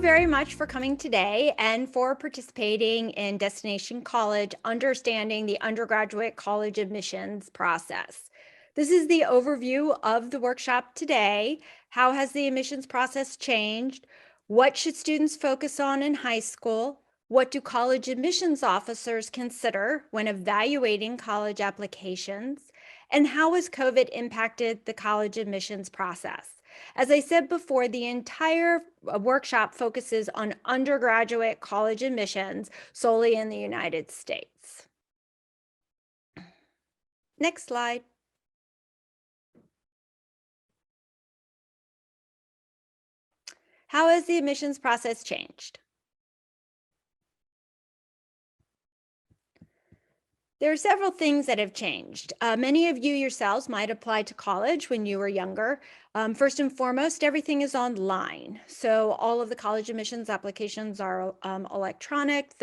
very much for coming today and for participating in Destination College, understanding the undergraduate college admissions process. This is the overview of the workshop today. How has the admissions process changed? What should students focus on in high school? What do college admissions officers consider when evaluating college applications? And how has COVID impacted the college admissions process? As I said before, the entire workshop focuses on undergraduate college admissions solely in the United States. Next slide. How has the admissions process changed? There are several things that have changed. Many of you yourselves might apply to college when you were younger. First and foremost, everything is online. So all of the college admissions applications are electronic.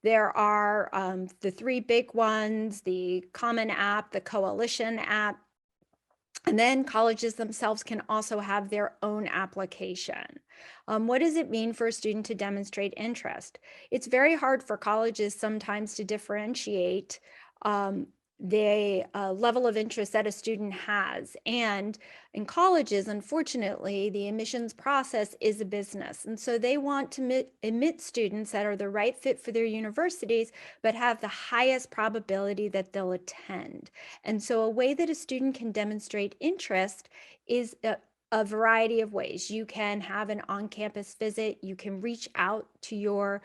There are the three big ones, the Common App, the Coalition app, and then colleges themselves can also have their own application. What does it mean for a student to demonstrate interest? It's very hard for colleges sometimes to differentiate the level of interest that a student has. And in colleges, unfortunately, the admissions process is a business. And so they want to admit students that are the right fit for their universities, but have the highest probability that they'll attend. And so a way that a student can demonstrate interest is a variety of ways. You can have an on-campus visit. You can reach out to your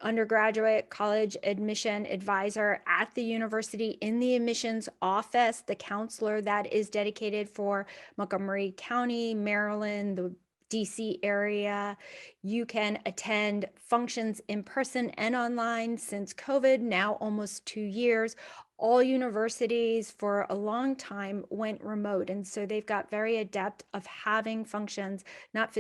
undergraduate college admission advisor at the university in the admissions office, the counselor that is dedicated for Montgomery County, Maryland, the DC area. You can attend functions in person and online since COVID, now almost 2 years. All universities for a long time went remote, and so they've got very adept of having functions not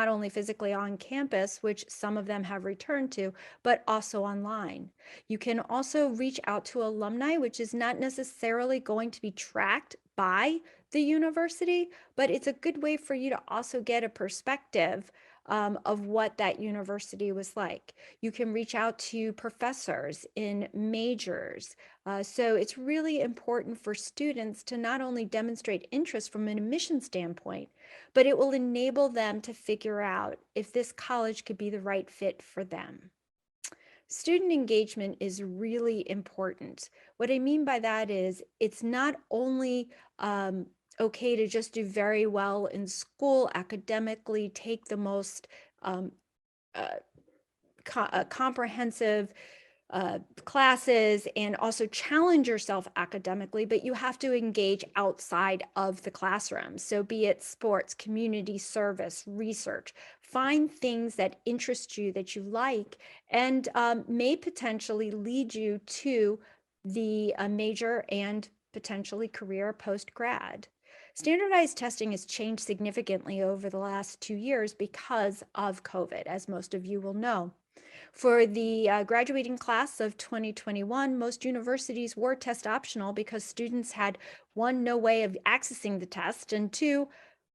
only physically on campus, which some of them have returned to, but also online. You can also reach out to alumni, which is not necessarily going to be tracked by the university, but it's a good way for you to also get a perspective of what that university was like. You can reach out to professors in majors. So it's really important for students to not only demonstrate interest from an admission standpoint, but it will enable them to figure out if this college could be the right fit for them. Student engagement is really important. What I mean by that is it's not only okay to just do very well in school academically, take the most comprehensive classes and also challenge yourself academically, but you have to engage outside of the classroom. So be it sports, community service, research, find things that interest you, that you like, and may potentially lead you to the major and potentially career post-grad. Standardized testing has changed significantly over the last 2 years because of COVID, as most of you will know. For the graduating class of 2021, most universities were test optional because students had, one, no way of accessing the test, and two,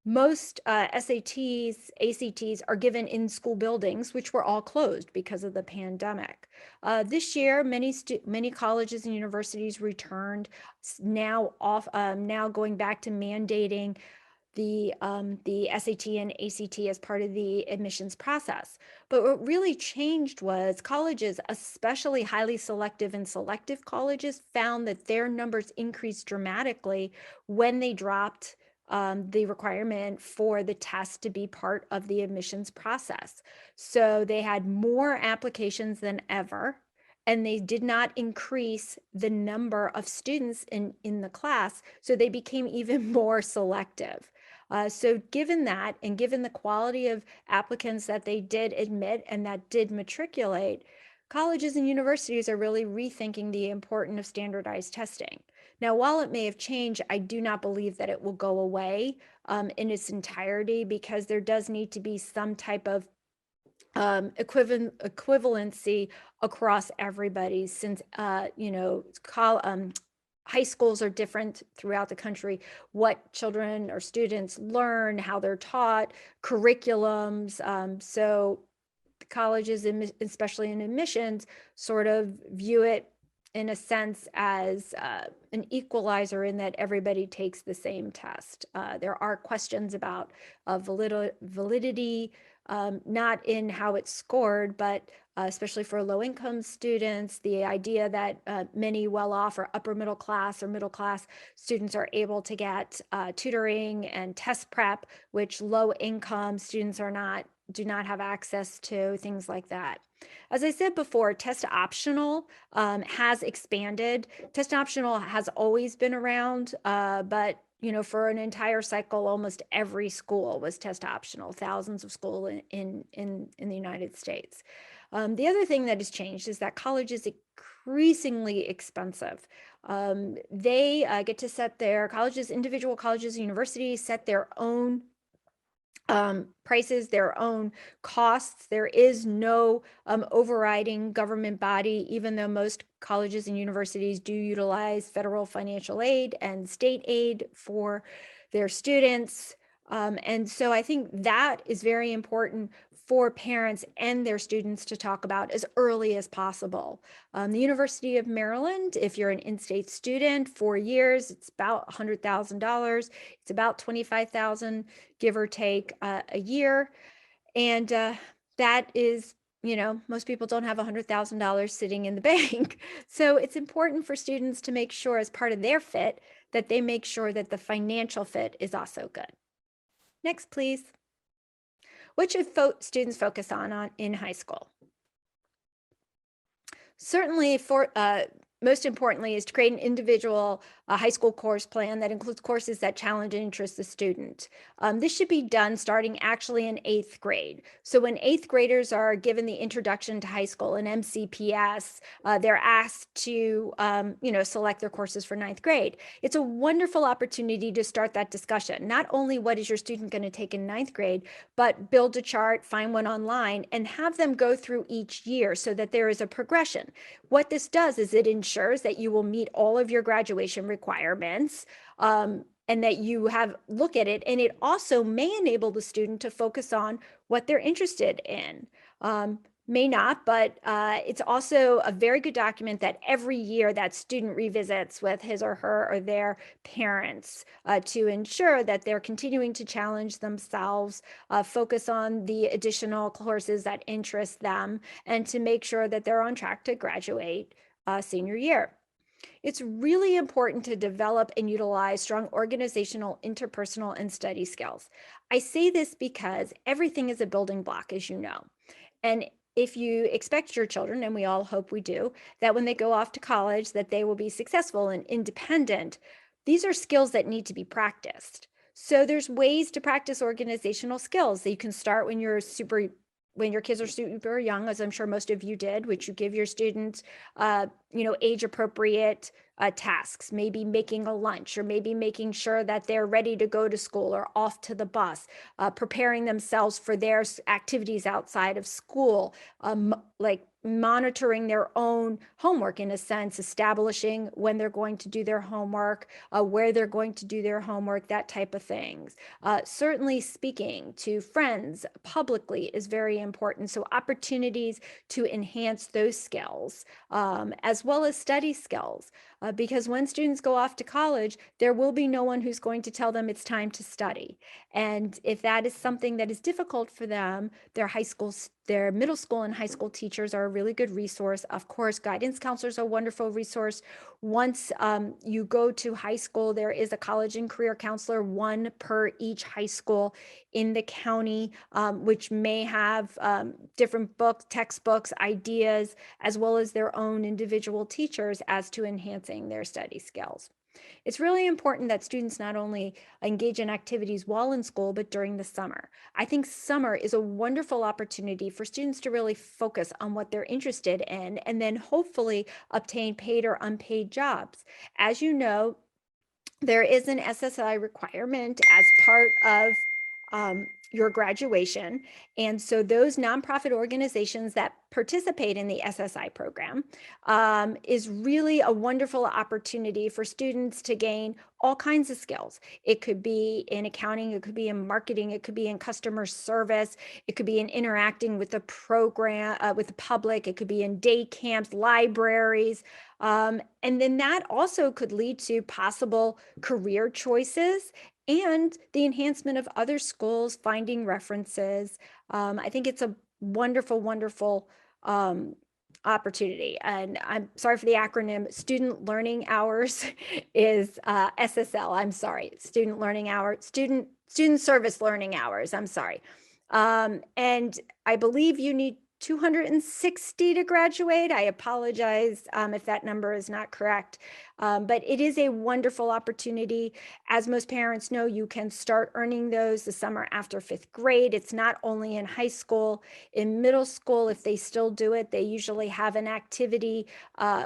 most SATs, ACTs are given in school buildings, which were all closed because of the pandemic. This year, many colleges and universities returned, now going back to mandating the SAT and ACT as part of the admissions process. But what really changed was colleges, especially highly selective and selective colleges, found that their numbers increased dramatically when they dropped the requirement for the test to be part of the admissions process. So they had more applications than ever, and they did not increase the number of students in the class, so they became even more selective. So given that, and given the quality of applicants that they did admit and that did matriculate, colleges and universities are really rethinking the importance of standardized testing. Now, while it may have changed, I do not believe that it will go away in its entirety, because there does need to be some type of equivalency across everybody, since high schools are different throughout the country, what children or students learn, how they're taught, curriculums. So colleges, especially in admissions, sort of view it in a sense as an equalizer in that everybody takes the same test. There are questions about validity, not in how it's scored, but especially for low-income students, the idea that many well-off or upper middle class or middle class students are able to get tutoring and test prep, which low-income students do not have access to, things like that. As I said before, test optional has expanded. Test optional has always been around, but for an entire cycle, almost every school was test optional, thousands of schools in the United States. The other thing that has changed is that college is increasingly expensive. They get to set their individual colleges, universities set their own prices, their own costs. There is no overriding government body, even though most colleges and universities do utilize federal financial aid and state aid for their students. And so I think that is very important for parents and their students to talk about as early as possible. The University of Maryland, if you're an in-state student, 4 years, it's about $100,000. It's about $25,000, give or take, a year. And that is, most people don't have $100,000 sitting in the bank. So it's important for students to make sure, as part of their fit, that they make sure that the financial fit is also good. Next, please. What should students focus on in high school? Certainly, most importantly, is to create an individual high school course plan that includes courses that challenge and interest the student. This should be done starting actually in 8th grade. So when 8th graders are given the introduction to high school in MCPS, they're asked to select their courses for 9th grade. It's a wonderful opportunity to start that discussion. Not only what is your student going to take in 9th grade, but build a chart, find one online, and have them go through each year so that there is a progression. What this does is it ensures that you will meet all of your graduation requirements, and that you look at it, and it also may enable the student to focus on what they're interested in. May not, but it's also a very good document that every year that student revisits with his or her or their parents to ensure that they're continuing to challenge themselves, focus on the additional courses that interest them, and to make sure that they're on track to graduate senior year. It's really important to develop and utilize strong organizational, interpersonal, and study skills. I say this because everything is a building block, as you know. And if you expect your children, and we all hope we do, that when they go off to college, that they will be successful and independent, these are skills that need to be practiced. So there's ways to practice organizational skills that you can start when your kids are super young, as I'm sure most of you did, which you give your students, age appropriate tasks, maybe making a lunch, or maybe making sure that they're ready to go to school or off to the bus, preparing themselves for their activities outside of school, like monitoring their own homework, in a sense, establishing when they're going to do their homework, where they're going to do their homework, that type of things. Certainly speaking to friends publicly is very important. So opportunities to enhance those skills, as well as study skills. Because when students go off to college, there will be no one who's going to tell them it's time to study. And if that is something that is difficult for them, their middle school and high school teachers are a really good resource. Of course, guidance counselors are a wonderful resource. Once you go to high school, there is a college and career counselor, one per each high school in the county, which may have different textbooks, ideas, as well as their own individual teachers as to enhancing their study skills. It's really important that students not only engage in activities while in school, but during the summer. I think summer is a wonderful opportunity for students to really focus on what they're interested in, and then hopefully obtain paid or unpaid jobs. As you know, there is an SSI requirement as part of your graduation. And so those nonprofit organizations that participate in the SSI program is really a wonderful opportunity for students to gain all kinds of skills. It could be in accounting, it could be in marketing, it could be in customer service, it could be in interacting with the program, with the public, it could be in day camps, libraries. And then that also could lead to possible career choices and the enhancement of other schools, finding references. I think it's a wonderful, wonderful opportunity. And I'm sorry for the acronym. Student Learning Hours is SSL. I'm sorry, Student Learning Hours, Student Service Learning Hours. I'm sorry. And I believe you need 260 to graduate. I apologize if that number is not correct, but it is a wonderful opportunity. As most parents know, you can start earning those the summer after 5th grade. It's not only in high school, in middle school, if they still do it, they usually have an activity,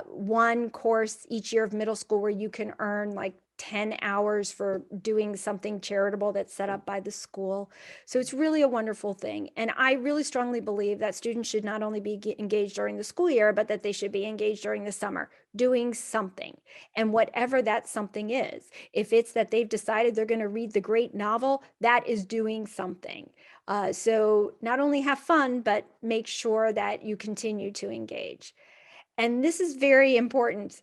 one course each year of middle school where you can earn like 10 hours for doing something charitable that's set up by the school. So it's really a wonderful thing. And I really strongly believe that students should not only be engaged during the school year, but that they should be engaged during the summer, doing something. And whatever that something is, if it's that they've decided they're going to read the great novel, that is doing something. So not only have fun, but make sure that you continue to engage. And this is very important,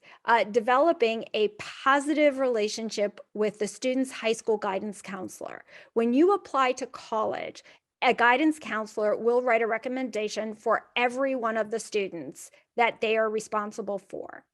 developing a positive relationship with the student's high school guidance counselor. When you apply to college, a guidance counselor will write a recommendation for every one of the students that they are responsible for.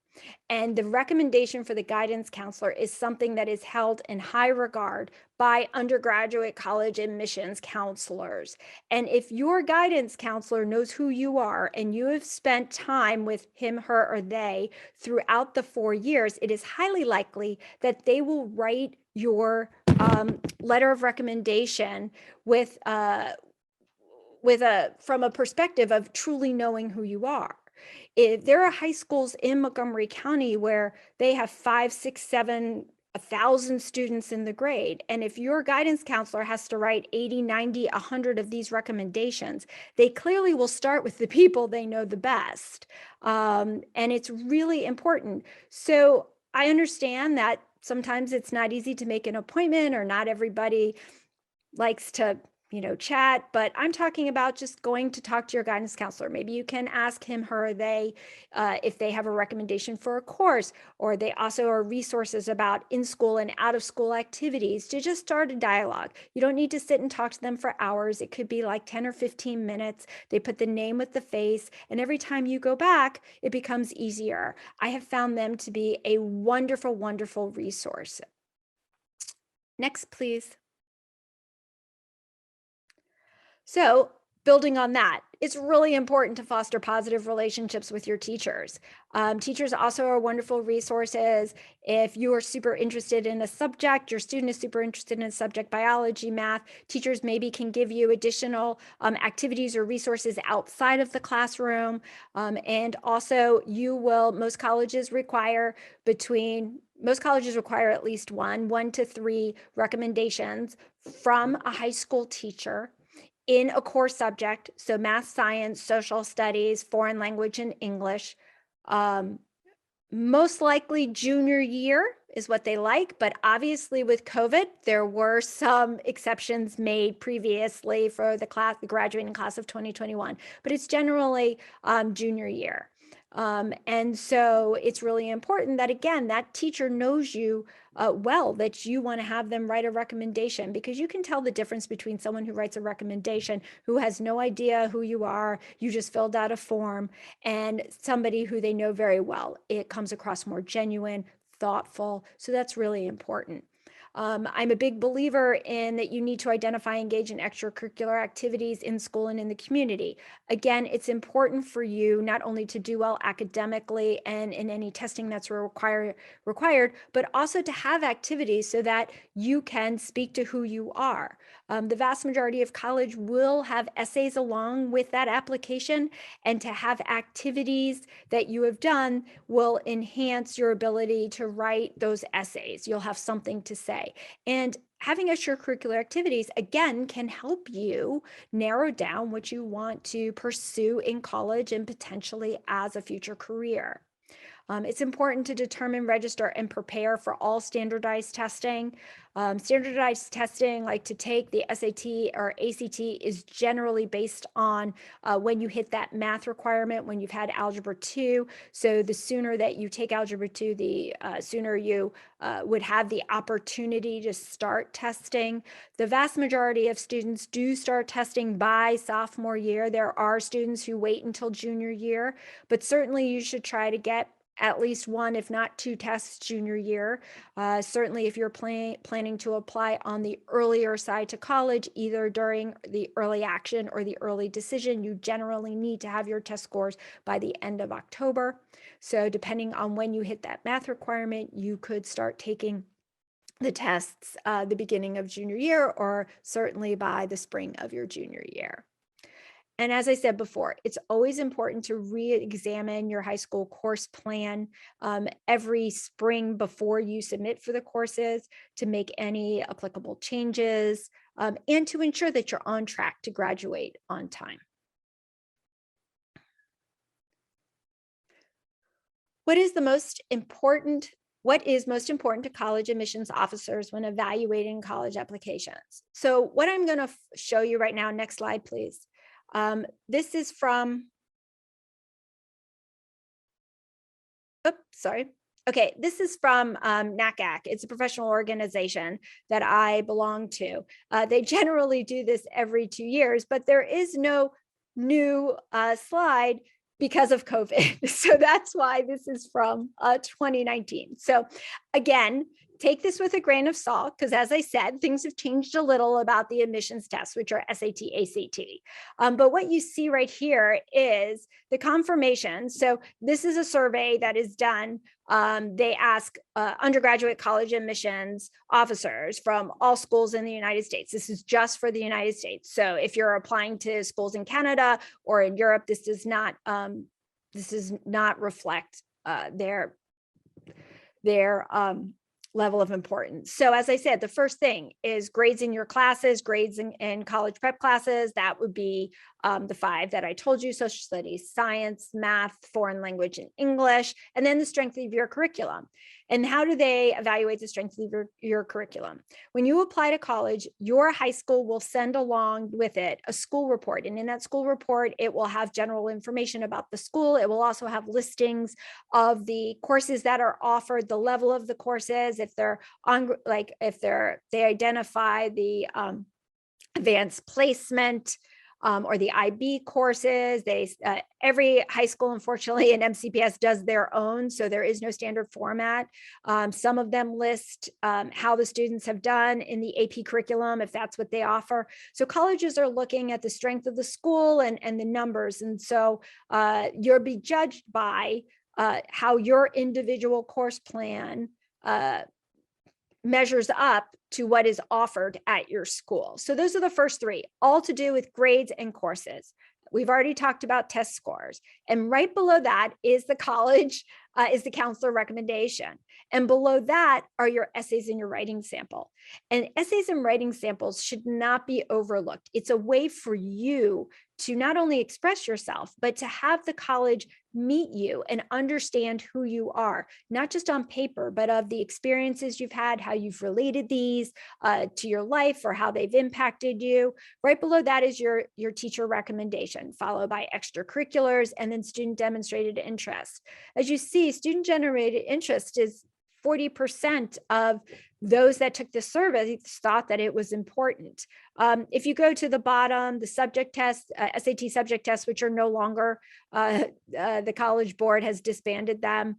And the recommendation for the guidance counselor is something that is held in high regard by undergraduate college admissions counselors. And if your guidance counselor knows who you are and you have spent time with him, her, or they throughout the 4 years, it is highly likely that they will write your letter of recommendation from a perspective of truly knowing who you are. If there are high schools in Montgomery County where they have 5, 6, 7, 1,000 students in the grade, and if your guidance counselor has to write 80, 90, 100 of these recommendations, they clearly will start with the people they know the best. And it's really important. So I understand that sometimes it's not easy to make an appointment, or not everybody likes to chat, but I'm talking about just going to talk to your guidance counselor. Maybe you can ask him, her, or they if they have a recommendation for a course, or they also are resources about in-school and out-of-school activities, to just start a dialogue. You don't need to sit and talk to them for hours. It could be like 10 or 15 minutes. They put the name with the face, and every time you go back, it becomes easier. I have found them to be a wonderful, wonderful resource. Next, please. So building on that, it's really important to foster positive relationships with your teachers. Teachers also are wonderful resources. If you are super interested in a subject, your student is super interested in a subject, biology, math, teachers maybe can give you additional activities or resources outside of the classroom. And also most colleges require at least 1 to 3 recommendations from a high school teacher in a core subject, so math, science, social studies, foreign language, and English. Most likely junior year is what they like, but obviously with COVID, there were some exceptions made previously for the graduating class of 2021, but it's generally junior year. And so it's really important that, again, that teacher knows you well, that you want to have them write a recommendation, because you can tell the difference between someone who writes a recommendation who has no idea who you are, you just filled out a form, and somebody who they know very well. It comes across more genuine, thoughtful. So that's really important. I'm a big believer in that you need to identify, engage in extracurricular activities in school and in the community. Again, it's important for you not only to do well academically and in any testing that's required, but also to have activities so that you can speak to who you are. The vast majority of college will have essays along with that application, and to have activities that you have done will enhance your ability to write those essays. You'll have something to say. And having extracurricular activities, again, can help you narrow down what you want to pursue in college and potentially as a future career. It's important to determine, register, and prepare for all standardized testing. Standardized testing, like to take the SAT or ACT, is generally based on when you hit that math requirement, when you've had Algebra 2. So the sooner that you take Algebra 2, the sooner you would have the opportunity to start testing. The vast majority of students do start testing by sophomore year. There are students who wait until junior year, but certainly you should try to get at least one, if not two tests junior year. Certainly if you're planning to apply on the earlier side to college, either during the early action or the early decision, you generally need to have your test scores by the end of October. So depending on when you hit that math requirement, you could start taking the tests the beginning of junior year, or certainly by the spring of your junior year. And as I said before, it's always important to re-examine your high school course plan every spring before you submit for the courses, to make any applicable changes and to ensure that you're on track to graduate on time. What is most important to college admissions officers when evaluating college applications? So what I'm going to show you right now, next slide, please. This is from, this is from NACAC. It's a professional organization that I belong to. They generally do this every 2 years, but there is no new slide because of COVID. So that's why this is from 2019. So again, take this with a grain of salt, because as I said, things have changed a little about the admissions tests, which are SAT, ACT. But what you see right here is the confirmation. So this is a survey that is done. They ask undergraduate college admissions officers from all schools in the United States. This is just for the United States. So if you're applying to schools in Canada or in Europe, this does not reflect their level of importance. So as I said, the first thing is grades in your classes, grades in college prep classes. That would be the 5 that I told you: social studies, science, math, foreign language, and English, and then the strength of your curriculum. And how do they evaluate the strength of your curriculum? When you apply to college, your high school will send along with it a school report. And in that school report, it will have general information about the school. It will also have listings of the courses that are offered, the level of the courses, if they're on, like if they identify the advanced placement or the IB courses. Every high school, unfortunately, in MCPS does their own, so there is no standard format. Some of them list how the students have done in the AP curriculum, if that's what they offer. So colleges are looking at the strength of the school and the numbers, and so you'll be judged by how your individual course plan measures up to what is offered at your school. So those are the first 3, all to do with grades and courses. We've already talked about test scores. And right below that is the college, is the counselor recommendation. And below that are your essays and your writing sample. And essays and writing samples should not be overlooked. It's a way for you to not only express yourself, but to have the college meet you and understand who you are, not just on paper, but of the experiences you've had, how you've related these to your life, or how they've impacted you. Right below that is your teacher recommendation, followed by extracurriculars, and then student demonstrated interest. As you see, student generated interest is 40% of those that took the survey thought that it was important. If you go to the bottom, the subject tests, SAT subject tests, which are no longer, the College Board has disbanded them.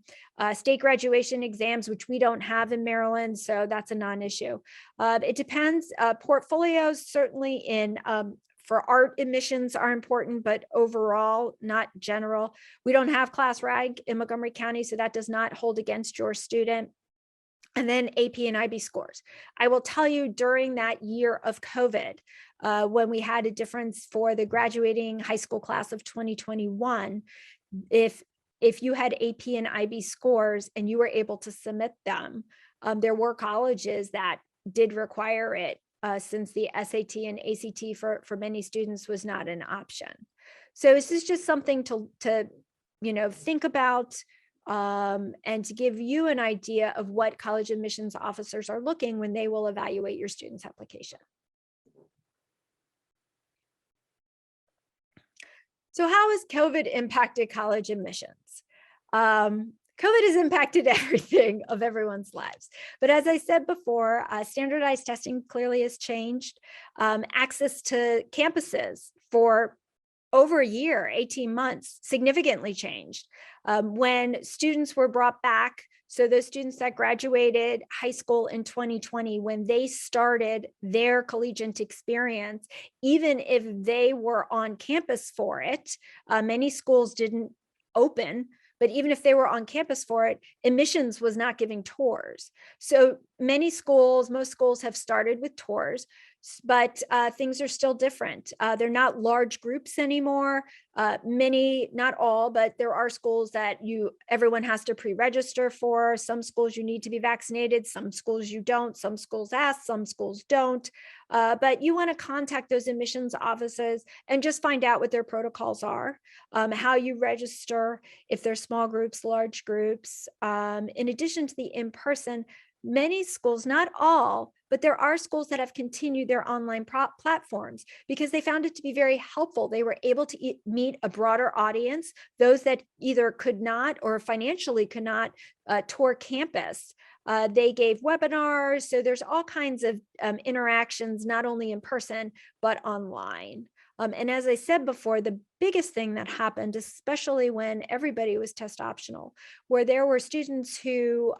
State graduation exams, which we don't have in Maryland, so that's a non-issue. It depends. Portfolios certainly for art admissions are important, but overall, not general. We don't have class rag in Montgomery County, so that does not hold against your student. And then AP and IB scores. I will tell you, during that year of COVID, when we had a difference for the graduating high school class of 2021, if you had AP and IB scores and you were able to submit them, there were colleges that did require it, since the SAT and ACT for many students was not an option. So this is just something to think about, and to give you an idea of what college admissions officers are looking when they will evaluate your student's application. So how has COVID impacted college admissions? COVID has impacted everything of everyone's lives. But as I said before, standardized testing clearly has changed. Access to campuses for over a year, 18 months, significantly changed. When students were brought back, so those students that graduated high school in 2020, when they started their collegiate experience, even if they were on campus for it, many schools didn't open, but even if they were on campus for it, admissions was not giving tours. So many schools, most schools have started with tours, but things are still different. They're not large groups anymore. Many, not all, but there are schools that everyone has to pre-register for. Some schools you need to be vaccinated, some schools you don't, some schools ask, some schools don't. But you want to contact those admissions offices and just find out what their protocols are, how you register, if there's small groups, large groups. In addition to the in-person, many schools, not all, but there are schools that have continued their online platforms because they found it to be very helpful. They were able to meet a broader audience, those that either could not or financially could not tour campus. They gave webinars. So there's all kinds of interactions, not only in person, but online. And as I said before, the biggest thing that happened, especially when everybody was test optional, where there were students who,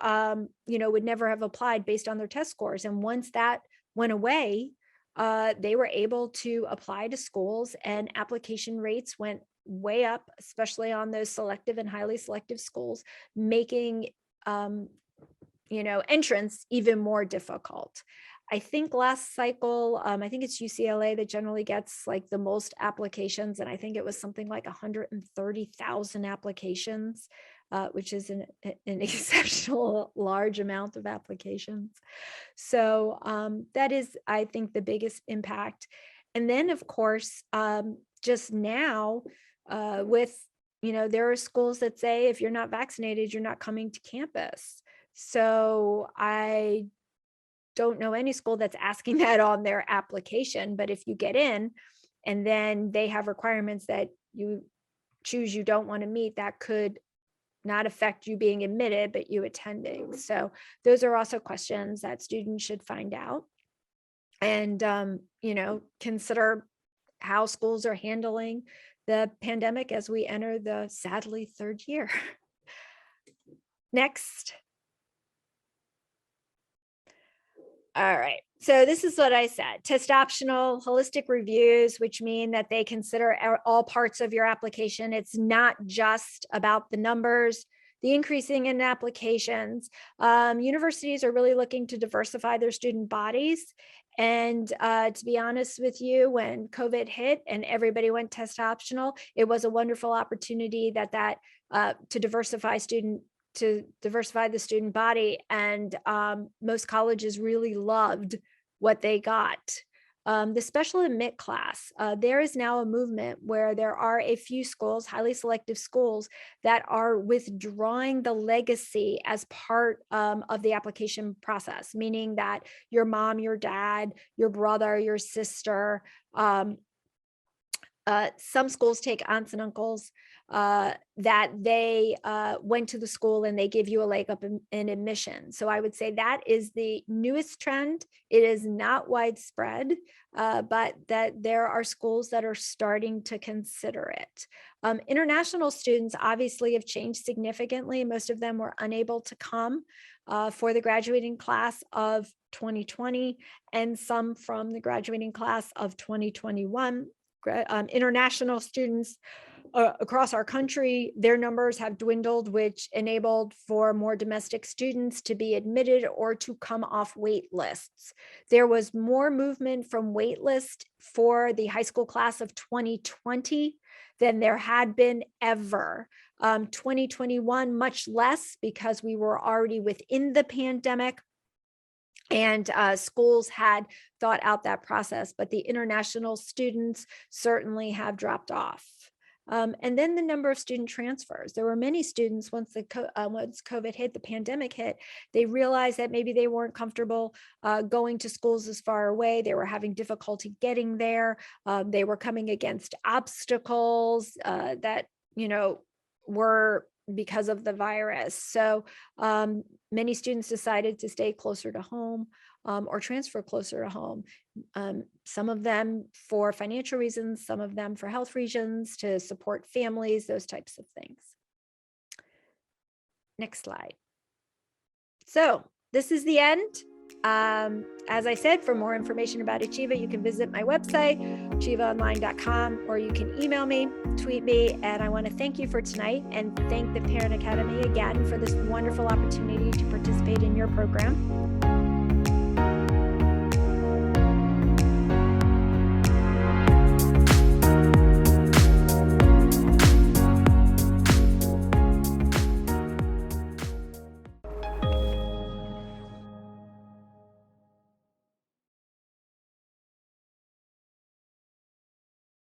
would never have applied based on their test scores. And once that went away, they were able to apply to schools, and application rates went way up, especially on those selective and highly selective schools, making, entrance even more difficult. I think last cycle, I think it's UCLA that generally gets like the most applications. And I think it was something like 130,000 applications, which is an exceptional large amount of applications. So that is, I think, the biggest impact. And then, of course, just now there are schools that say, if you're not vaccinated, you're not coming to campus. So I don't know any school that's asking that on their application, but if you get in and then they have requirements that you choose you don't want to meet, that could not affect you being admitted, but you attending. So those are also questions that students should find out and, consider how schools are handling the pandemic as we enter the sadly third year. Next. All right. So this is what I said: test optional, holistic reviews, which mean that they consider all parts of your application. It's not just about the numbers, the increasing in applications. Universities are really looking to diversify their student bodies. And to be honest with you, when COVID hit and everybody went test optional, it was a wonderful opportunity to diversify the student body. And most colleges really loved what they got. The special admit class, there is now a movement where there are a few schools, highly selective schools, that are withdrawing the legacy as part of the application process, meaning that your mom, your dad, your brother, your sister, some schools take aunts and uncles, that they went to the school and they give you a leg up in admission. So I would say that is the newest trend. It is not widespread, but that there are schools that are starting to consider it. International students obviously have changed significantly. Most of them were unable to come for the graduating class of 2020, and some from the graduating class of 2021. International students across our country, their numbers have dwindled, which enabled for more domestic students to be admitted or to come off wait lists. There was more movement from wait list for the high school class of 2020 than there had been ever. 2021, much less, because we were already within the pandemic and schools had thought out that process, but the international students certainly have dropped off. And then the number of student transfers. There were many students once COVID hit, the pandemic hit, they realized that maybe they weren't comfortable going to schools as far away. They were having difficulty getting there. They were coming against obstacles that, were because of the virus. So many students decided to stay closer to home or transfer closer to home. Some of them for financial reasons, some of them for health reasons, to support families, those types of things. Next slide. So this is the end. As I said, for more information about Achieva, you can visit my website, achievaonline.com, or you can email me, tweet me. And I want to thank you for tonight and thank the Parent Academy again for this wonderful opportunity to participate in your program.